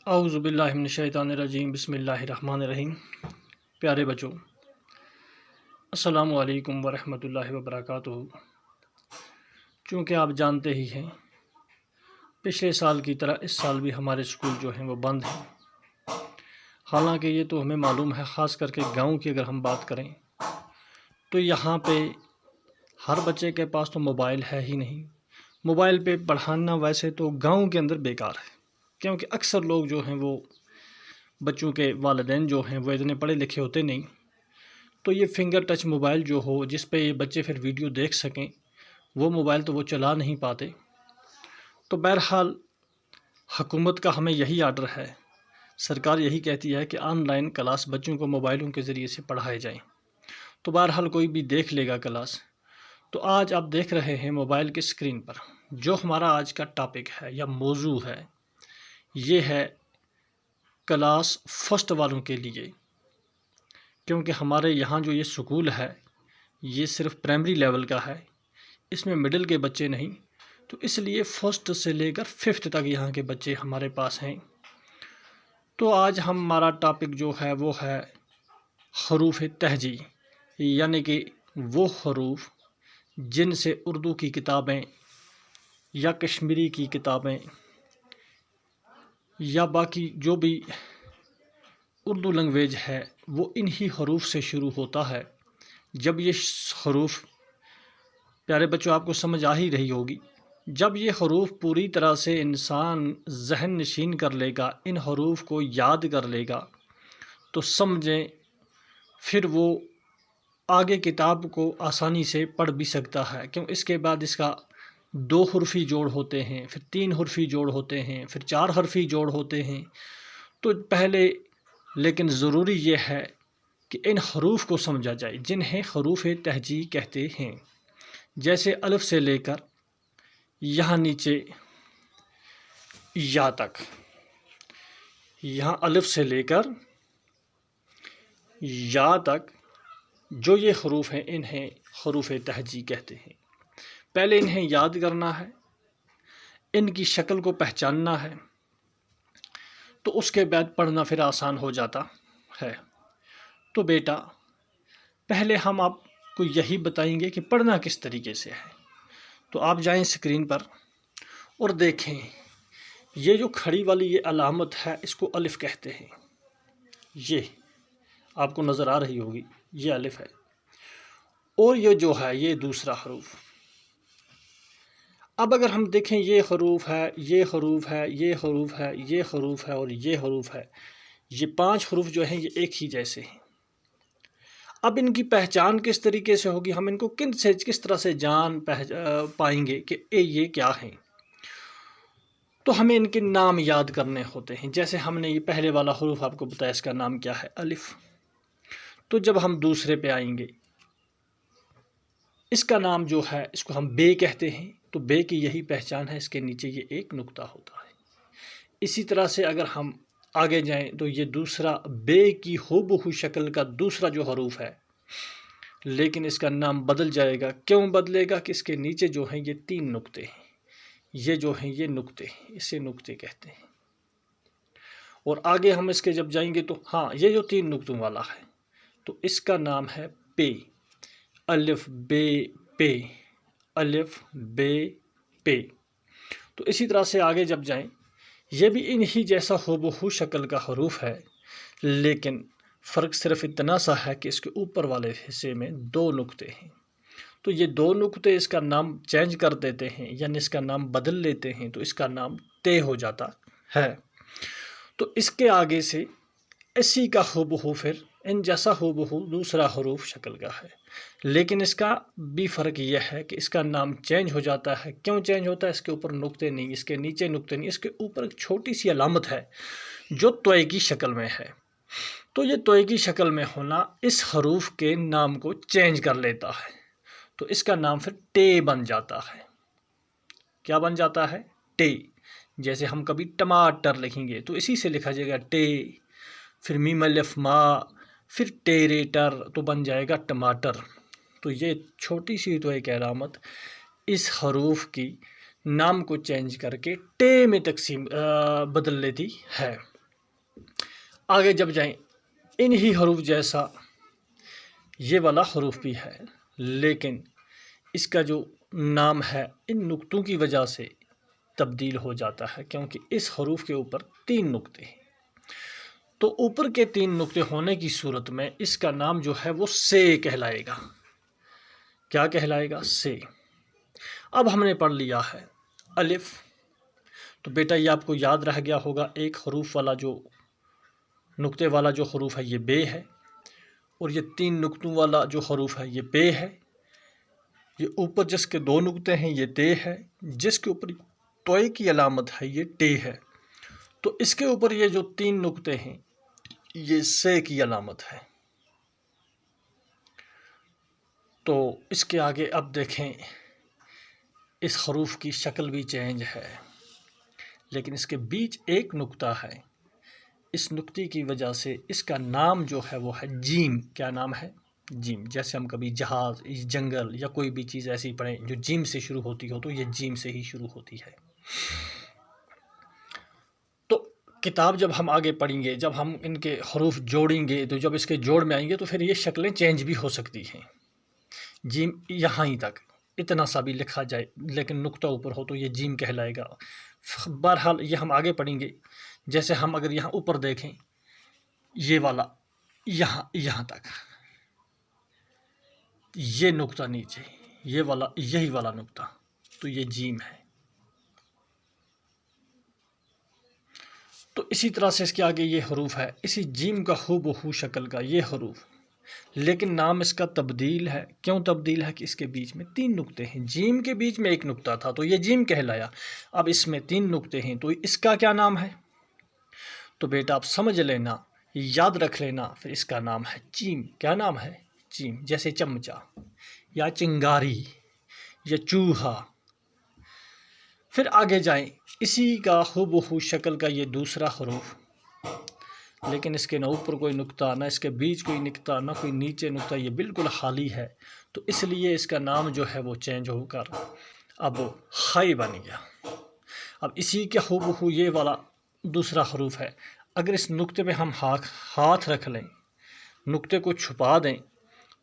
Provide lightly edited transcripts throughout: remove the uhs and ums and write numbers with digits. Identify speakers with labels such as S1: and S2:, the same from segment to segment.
S1: اعوذ باللہ من الشیطان الرجیم، بسم اللہ الرحمن الرحیم۔ پیارے بچوں، السلام علیکم ورحمۃ اللہ وبرکاتہ۔ چونکہ آپ جانتے ہی ہیں، پچھلے سال کی طرح اس سال بھی ہمارے اسکول جو ہیں وہ بند ہیں۔ حالانکہ یہ تو ہمیں معلوم ہے، خاص کر کے گاؤں کی اگر ہم بات کریں تو یہاں پہ ہر بچے کے پاس تو موبائل ہے ہی نہیں۔ موبائل پہ پڑھانا ویسے تو گاؤں کے اندر بیکار ہے، کیونکہ اکثر لوگ جو ہیں وہ بچوں کے والدین جو ہیں وہ اتنے پڑھے لکھے ہوتے نہیں، تو یہ فنگر ٹچ موبائل جو ہو جس پہ یہ بچے پھر ویڈیو دیکھ سکیں، وہ موبائل تو وہ چلا نہیں پاتے۔ تو بہرحال حکومت کا ہمیں یہی آرڈر ہے، سرکار یہی کہتی ہے کہ آن لائن کلاس بچوں کو موبائلوں کے ذریعے سے پڑھائے جائیں۔ تو بہرحال کوئی بھی دیکھ لے گا کلاس۔ تو آج آپ دیکھ رہے ہیں موبائل کے اسکرین پر جو ہمارا آج کا ٹاپک ہے یا موضوع ہے، یہ ہے کلاس فرسٹ والوں کے لیے۔ کیونکہ ہمارے یہاں جو یہ سکول ہے یہ صرف پرائمری لیول کا ہے، اس میں مڈل کے بچے نہیں، تو اس لیے فرسٹ سے لے کر ففتھ تک یہاں کے بچے ہمارے پاس ہیں۔ تو آج ہمارا ٹاپک جو ہے وہ ہے حروف تہجی، یعنی کہ وہ حروف جن سے اردو کی کتابیں یا کشمیری کی کتابیں یا باقی جو بھی اردو لنگویج ہے وہ انہی حروف سے شروع ہوتا ہے۔ جب یہ حروف، پیارے بچوں آپ کو سمجھ آ ہی رہی ہوگی، جب یہ حروف پوری طرح سے انسان ذہن نشین کر لے گا، ان حروف کو یاد کر لے گا، تو سمجھیں پھر وہ آگے کتاب کو آسانی سے پڑھ بھی سکتا ہے۔ کیوں اس کے بعد اس کا 2 حرفی جوڑ ہوتے ہیں، پھر 3 حرفی جوڑ ہوتے ہیں، پھر 4 حرفی جوڑ ہوتے ہیں۔ تو پہلے لیکن ضروری یہ ہے کہ ان حروف کو سمجھا جائے جنہیں حروف تہجی کہتے ہیں۔ جیسے الف سے لے کر یہاں نیچے یا تک، یہاں الف سے لے کر یا تک جو یہ حروف ہیں انہیں حروف تہجی کہتے ہیں۔ پہلے انہیں یاد کرنا ہے، ان کی شکل کو پہچاننا ہے، تو اس کے بعد پڑھنا پھر آسان ہو جاتا ہے۔ تو بیٹا پہلے ہم آپ کو یہی بتائیں گے کہ پڑھنا کس طریقے سے ہے۔ تو آپ جائیں اسکرین پر اور دیکھیں، یہ جو کھڑی والی یہ علامت ہے اس کو الف کہتے ہیں۔ یہ آپ کو نظر آ رہی ہوگی، یہ الف ہے، اور یہ جو ہے یہ دوسرا حروف۔ اب اگر ہم دیکھیں یہ حروف ہے، یہ حروف ہے، یہ حروف ہے، یہ حروف ہے اور یہ حروف ہے، یہ 5 حروف جو ہیں یہ ایک ہی جیسے ہیں۔ اب ان کی پہچان کس طریقے سے ہوگی، ہم ان کو کس طرح سے جان پائیں گے کہ یہ کیا ہیں؟ تو ہمیں ان کے نام یاد کرنے ہوتے ہیں۔ جیسے ہم نے یہ پہلے والا حروف آپ کو بتایا، اس کا نام کیا ہے، الف۔ تو جب ہم دوسرے پہ آئیں گے، اس کا نام جو ہے اس کو ہم بے کہتے ہیں۔ تو بے کی یہی پہچان ہے، اس کے نیچے یہ ایک نقطہ ہوتا ہے۔ اسی طرح سے اگر ہم آگے جائیں تو یہ دوسرا بے کی ہو بہو شکل کا دوسرا جو حروف ہے، لیکن اس کا نام بدل جائے گا۔ کیوں بدلے گا؟ کہ اس کے نیچے جو ہیں یہ 3 نقطے ہیں، یہ جو ہیں یہ نقطے ہیں، اسے نقطے کہتے ہیں۔ اور آگے ہم اس کے جب جائیں گے تو ہاں یہ جو 3 نقطوں والا ہے تو اس کا نام ہے پے، الف بے پے، الف بے پے۔ تو اسی طرح سے آگے جب جائیں، یہ بھی انہی جیسا ہو بہو شکل کا حروف ہے، لیکن فرق صرف اتنا سا ہے کہ اس کے اوپر والے حصے میں 2 نقطے ہیں۔ تو یہ 2 نقطے اس کا نام چینج کر دیتے ہیں، یعنی اس کا نام بدل لیتے ہیں، تو اس کا نام تے ہو جاتا ہے۔ تو اس کے آگے سے اسی کا ہو بہو پھر ان جیسا ہو بہو دوسرا حروف شکل کا ہے، لیکن اس کا بھی فرق یہ ہے کہ اس کا نام چینج ہو جاتا ہے۔ کیوں چینج ہوتا ہے؟ اس کے اوپر نقطے نہیں، اس کے نیچے نقطے نہیں، اس کے اوپر ایک چھوٹی سی علامت ہے جو توئے کی شکل میں ہے۔ تو یہ توئے کی شکل میں ہونا اس حروف کے نام کو چینج کر لیتا ہے، تو اس کا نام پھر ٹے بن جاتا ہے۔ کیا بن جاتا ہے؟ ٹے۔ جیسے ہم کبھی ٹماٹر لکھیں گے تو اسی سے لکھا جائے گا ٹے، پھر میم الف ما، پھر ٹیریٹر، تو بن جائے گا ٹماٹر۔ تو یہ چھوٹی سی تو ایک علامت اس حروف کی نام کو چینج کر کے ٹے میں بدل لیتی ہے۔ آگے جب جائیں انہی حروف جیسا یہ والا حروف بھی ہے، لیکن اس کا جو نام ہے ان نقطوں کی وجہ سے تبدیل ہو جاتا ہے، کیونکہ اس حروف کے اوپر 3 نقطے ہیں۔ تو اوپر کے 3 نقطے ہونے کی صورت میں اس کا نام جو ہے وہ سے کہلائے گا۔ کیا کہلائے گا؟ سے۔ اب ہم نے پڑھ لیا ہے الف، تو بیٹا یہ آپ کو یاد رہ گیا ہوگا، ایک حروف والا جو نقطے والا جو حروف ہے یہ بے ہے، اور یہ 3 نقطوں والا جو حروف ہے یہ پے ہے، یہ اوپر جس کے 2 نقطے ہیں یہ تے ہے، جس کے اوپر توئے کی علامت ہے یہ ٹے ہے، تو اس کے اوپر یہ جو 3 نقطے ہیں یہ سے کی علامت ہے۔ تو اس کے آگے اب دیکھیں اس حروف کی شکل بھی چینج ہے، لیکن اس کے بیچ ایک نقطہ ہے، اس نقطے کی وجہ سے اس کا نام جو ہے وہ ہے جیم۔ کیا نام ہے؟ جیم۔ جیسے ہم کبھی جہاز، جنگل یا کوئی بھی چیز ایسی پڑھیں جو جیم سے شروع ہوتی ہو تو یہ جیم سے ہی شروع ہوتی ہے۔ تو کتاب جب ہم آگے پڑھیں گے، جب ہم ان کے حروف جوڑیں گے، تو جب اس کے جوڑ میں آئیں گے تو پھر یہ شکلیں چینج بھی ہو سکتی ہیں۔ جیم یہاں ہی تک اتنا سا بھی لکھا جائے لیکن نقطہ اوپر ہو تو یہ جیم کہلائے گا۔ بہرحال یہ ہم آگے پڑھیں گے۔ جیسے ہم اگر یہاں اوپر دیکھیں یہ والا یہاں تک، یہ نقطہ نیچے، یہ والا یہی والا نقطہ، تو یہ جیم ہے۔ تو اسی طرح سے اس کے آگے یہ حروف ہے، اسی جیم کا ہو بہو شکل کا یہ حروف، لیکن نام اس کا تبدیل ہے۔ کیوں تبدیل ہے؟ کہ اس کے بیچ میں 3 نقطے ہیں۔ جیم کے بیچ میں ایک نقطہ تھا تو یہ جیم کہلایا، اب اس میں 3 نقطے ہیں تو اس کا کیا نام ہے؟ تو بیٹا آپ سمجھ لینا، یاد رکھ لینا، پھر اس کا نام ہے چیم۔ کیا نام ہے؟ چیم۔ جیسے چمچہ یا چنگاری یا چوہا۔ پھر آگے جائیں، اسی کا ہو بہو شکل کا یہ دوسرا حروف، لیکن اس کے نہ اوپر کوئی نقطہ، نہ اس کے بیچ کوئی نقطہ، نہ کوئی نیچے نقطہ، یہ بالکل خالی ہے، تو اس لیے اس کا نام جو ہے وہ چینج ہو کر اب خائی بن گیا۔ اب اسی کے ہو بہو یہ والا دوسرا حروف ہے، اگر اس نقطے پہ ہم ہاتھ رکھ لیں، نقطے کو چھپا دیں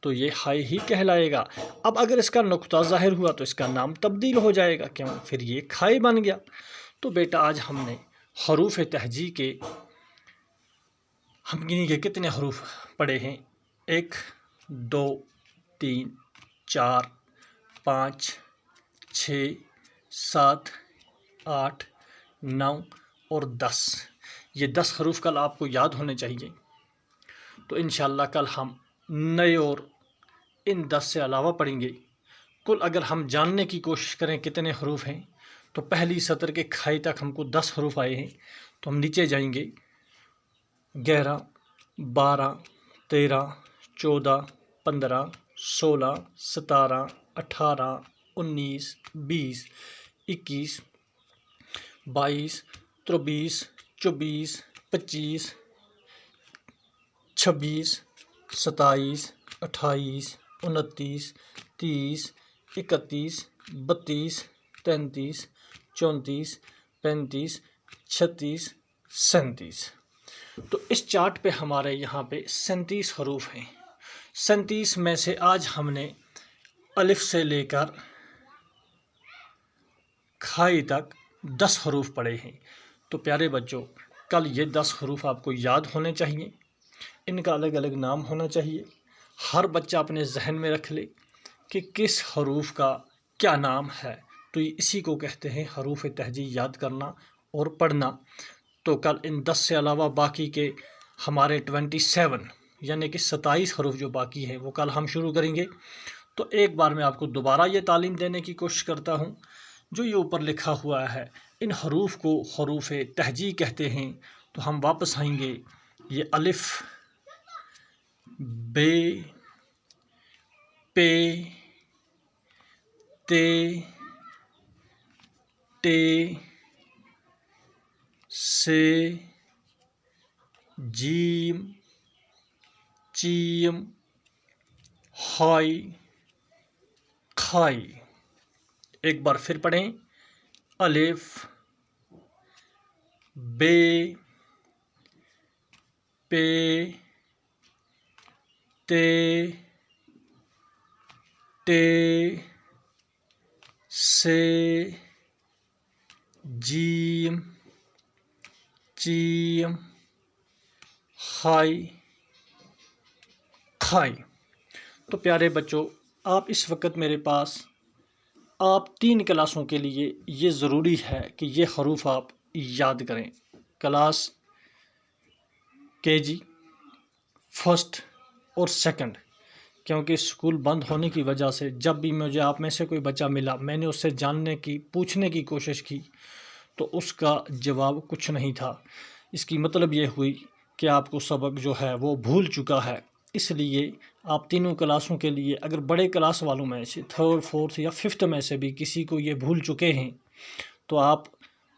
S1: تو یہ ہائی ہی کہلائے گا۔ اب اگر اس کا نقطہ ظاہر ہوا تو اس کا نام تبدیل ہو جائے گا، کیوں؟ پھر یہ کھائی بن گیا۔ تو بیٹا آج ہم نے حروف تہجی کے ہم گنی کے کتنے حروف پڑھے ہیں؟ 1 2 3 4 5 6 7 8 9 اور 10۔ یہ 10 حروف کل آپ کو یاد ہونے چاہیے۔ تو انشاءاللہ کل ہم نئے اور ان 10 سے علاوہ پڑھیں گے۔ کل اگر ہم جاننے کی کوشش کریں کتنے حروف ہیں، تو پہلی سطر کے کھائی تک ہم کو 10 حروف آئے ہیں، تو ہم نیچے جائیں گے 11 12 13 14 15 16 17 18 19 20 21 22 23 24 25 26 27 28 29 30 31 32 33 34 35 36 37۔ تو اس چارٹ پہ ہمارے یہاں پہ 37 حروف ہیں۔ 37 میں سے آج ہم نے الف سے لے کر کھائی تک 10 حروف پڑھے ہیں۔ تو پیارے بچوں، کل یہ 10 حروف آپ کو یاد ہونے چاہیے، ان کا الگ الگ نام ہونا چاہیے۔ ہر بچہ اپنے ذہن میں رکھ لے کہ کس حروف کا کیا نام ہے، تو اسی کو کہتے ہیں حروف تہجی یاد کرنا اور پڑھنا۔ تو کل ان 10 سے علاوہ باقی کے ہمارے 27 یعنی کہ 27 حروف جو باقی ہیں وہ کل ہم شروع کریں گے۔ تو ایک بار میں آپ کو دوبارہ یہ تعلیم دینے کی کوشش کرتا ہوں، جو یہ اوپر لکھا ہوا ہے ان حروف کو حروف تہجی کہتے ہیں۔ تو ہم واپس آئیں گے، یہ الف، بے، پے، تے، ٹے، سے، جیم، چیم، ہائی، کھائی۔ ایک بار پھر پڑھیں، الف، بے، پے تے ٹے سے جیم چیم خائی کھائی۔ تو پیارے بچوں، آپ اس وقت میرے پاس آپ 3 کلاسوں کے لیے یہ ضروری ہے کہ یہ حروف آپ یاد کریں۔ کلاس KG فرسٹ اور سیکنڈ، کیونکہ اسکول بند ہونے کی وجہ سے جب بھی مجھے آپ میں سے کوئی بچہ ملا، میں نے اس سے جاننے کی پوچھنے کی کوشش کی تو اس کا جواب کچھ نہیں تھا۔ اس کی مطلب یہ ہوئی کہ آپ کو سبق جو ہے وہ بھول چکا ہے۔ اس لیے آپ تینوں کلاسوں کے لیے اگر بڑے کلاس والوں میں سے 3rd 4th یا 5th میں سے بھی کسی کو یہ بھول چکے ہیں تو آپ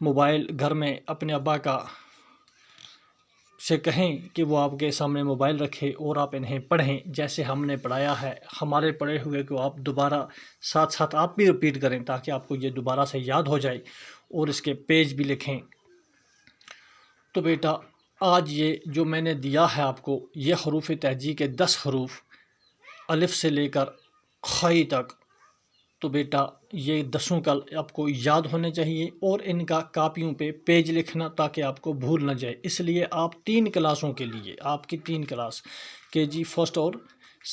S1: موبائل گھر میں اپنے ابا کا سے کہیں کہ وہ آپ کے سامنے موبائل رکھے اور آپ انہیں پڑھیں جیسے ہم نے پڑھایا ہے۔ ہمارے پڑھے ہوئے کو آپ دوبارہ ساتھ ساتھ آپ بھی رپیٹ کریں تاکہ آپ کو یہ دوبارہ سے یاد ہو جائے اور اس کے پیج بھی لکھیں۔ تو بیٹا، آج یہ جو میں نے دیا ہے آپ کو، یہ حروف تہجی کے 10 حروف الف سے لے کر خائی تک، تو بیٹا یہ 10 کا آپ کو یاد ہونے چاہیے اور ان کا کاپیوں پہ پیج لکھنا تاکہ آپ کو بھول نہ جائے۔ اس لیے آپ 3 کلاسوں کے لیے، آپ کی 3 کلاس KG فرسٹ اور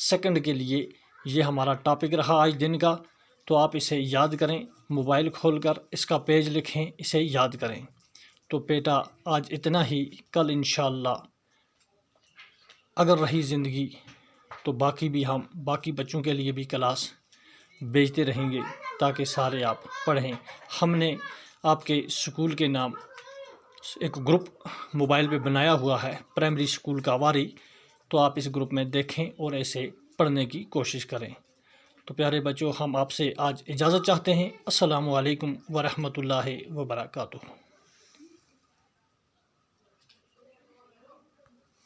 S1: سیکنڈ کے لیے یہ ہمارا ٹاپک رہا آج دن کا۔ تو آپ اسے یاد کریں، موبائل کھول کر اس کا پیج لکھیں، اسے یاد کریں۔ تو بیٹا آج اتنا ہی، کل انشاءاللہ اگر رہی زندگی تو باقی بچوں کے لیے بھی کلاس بھیجتے رہیں گے تاکہ سارے آپ پڑھیں۔ ہم نے آپ کے اسکول کے نام ایک گروپ موبائل پہ بنایا ہوا ہے، پرائمری اسکول کا واری، تو آپ اس گروپ میں دیکھیں اور ایسے پڑھنے کی کوشش کریں۔ تو پیارے بچوں، ہم آپ سے آج اجازت چاہتے ہیں۔ السلام علیکم ورحمۃ اللہ وبرکاتہ۔